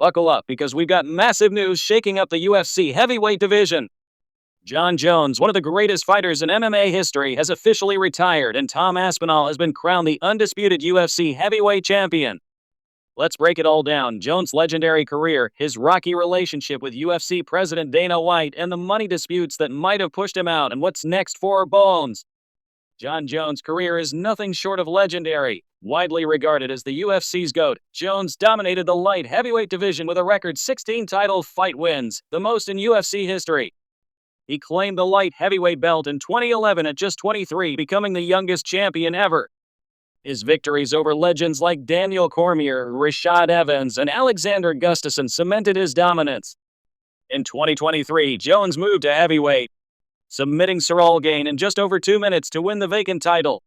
Buckle up because we've got massive news shaking up the UFC heavyweight division. Jon Jones, one of the greatest fighters in MMA history, has officially retired, and Tom Aspinall has been crowned the undisputed UFC heavyweight champion. Let's break it all down. Jones' legendary career, his rocky relationship with UFC President Dana White, and the money disputes that might have pushed him out, and what's next for Bones. Jon Jones' career is nothing short of legendary. Widely regarded as the UFC's GOAT, Jones dominated the light heavyweight division with a record 16 title fight wins, the most in UFC history. He claimed the light heavyweight belt in 2011 at just 23, becoming the youngest champion ever. His victories over legends like Daniel Cormier, Rashad Evans, and Alexander Gustafsson cemented his dominance. In 2023, Jones moved to heavyweight, submitting Ciryl Gane in just over 2 minutes to win the vacant title.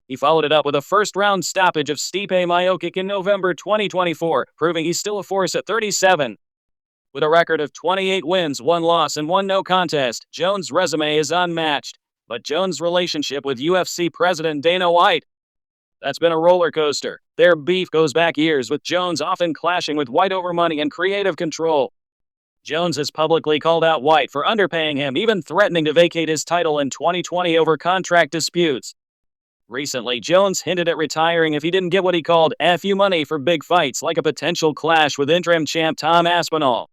He followed it up with a first-round stoppage of Stipe Miocic in November 2024, proving he's still a force at 37. With a record of 28 wins, 1 loss, and 1 no contest, Jones' resume is unmatched. But Jones' relationship with UFC President Dana White, that's been a roller coaster. Their beef goes back years, with Jones often clashing with White over money and creative control. Jones has publicly called out White for underpaying him, even threatening to vacate his title in 2020 over contract disputes. Recently, Jones hinted at retiring if he didn't get what he called "FU money" for big fights, like a potential clash with interim champ Tom Aspinall.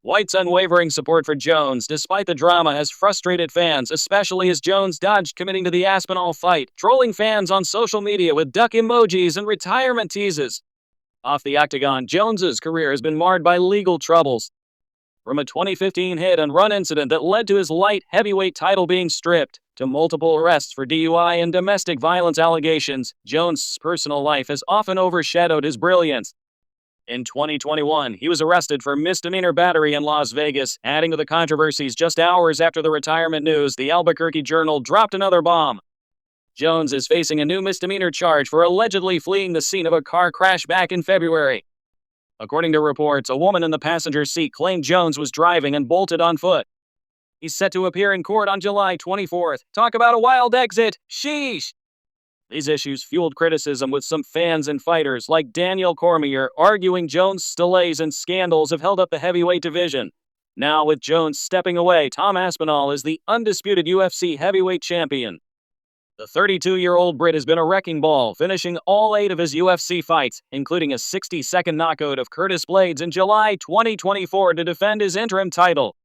White's unwavering support for Jones, despite the drama, has frustrated fans, especially as Jones dodged committing to the Aspinall fight, trolling fans on social media with duck emojis and retirement teases. Off the octagon, Jones's career has been marred by legal troubles. From a 2015 hit-and-run incident that led to his light heavyweight title being stripped, to multiple arrests for DUI and domestic violence allegations, Jones' personal life has often overshadowed his brilliance. In 2021, he was arrested for misdemeanor battery in Las Vegas, adding to the controversies. Just hours after the retirement news, the Albuquerque Journal dropped another bomb. Jones is facing a new misdemeanor charge for allegedly fleeing the scene of a car crash back in February. According to reports, a woman in the passenger seat claimed Jones was driving and bolted on foot. He's set to appear in court on July 24th. Talk about a wild exit! Sheesh! These issues fueled criticism, with some fans and fighters like Daniel Cormier arguing Jones' delays and scandals have held up the heavyweight division. Now, with Jones stepping away, Tom Aspinall is the undisputed UFC heavyweight champion. The 32-year-old Brit has been a wrecking ball, finishing all 8 of his UFC fights, including a 60-second knockout of Curtis Blaydes in July 2024 to defend his interim title.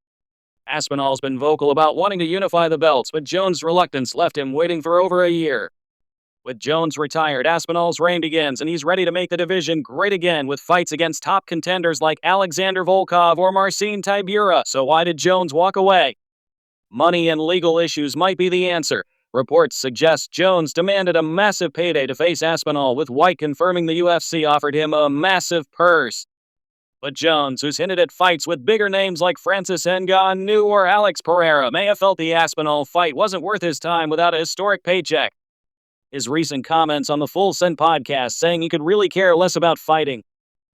Aspinall's been vocal about wanting to unify the belts, but Jones' reluctance left him waiting for over a year. With Jones retired, Aspinall's reign begins, and he's ready to make the division great again with fights against top contenders like Alexander Volkov or Marcin Tybura. So why did Jones walk away? Money and legal issues might be the answer. Reports suggest Jones demanded a massive payday to face Aspinall, with White confirming the UFC offered him a massive purse. But Jones, who's hinted at fights with bigger names like Francis Ngannou or Alex Pereira, may have felt the Aspinall fight wasn't worth his time without a historic paycheck. His recent comments on the Full Send podcast, saying he could really care less about fighting,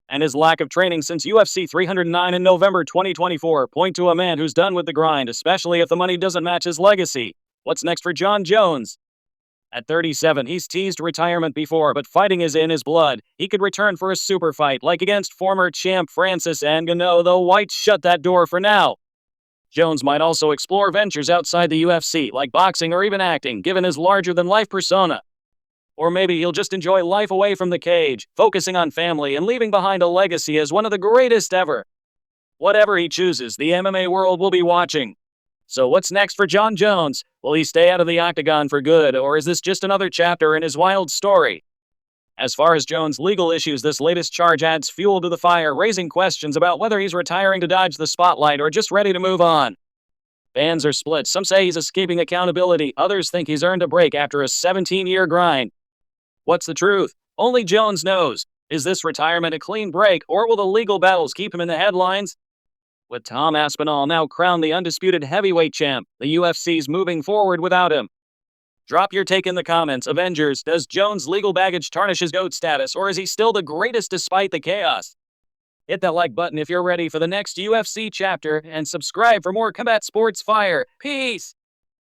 and his lack of training since UFC 309 in November 2024, point to a man who's done with the grind, especially if the money doesn't match his legacy. What's next for Jon Jones? At 37, he's teased retirement before, but fighting is in his blood. He could return for a super fight, like against former champ Francis Ngannou, though White shut that door for now. Jones might also explore ventures outside the UFC, like boxing or even acting, given his larger-than-life persona. Or maybe he'll just enjoy life away from the cage, focusing on family and leaving behind a legacy as one of the greatest ever. Whatever he chooses, the MMA world will be watching. So what's next for Jon Jones? Will he stay out of the octagon for good, or is this just another chapter in his wild story? As far as Jones' legal issues, this latest charge adds fuel to the fire, raising questions about whether he's retiring to dodge the spotlight or just ready to move on. Fans are split. Some say he's escaping accountability. Others think he's earned a break after a 17-year grind. What's the truth? Only Jones knows. Is this retirement a clean break, or will the legal battles keep him in the headlines? With Tom Aspinall now crowned the undisputed heavyweight champ, the UFC's moving forward without him. Drop your take in the comments. Avengers, does Jones' legal baggage tarnish his GOAT status, or is he still the greatest despite the chaos? Hit that like button if you're ready for the next UFC chapter, and subscribe for more combat sports fire. Peace!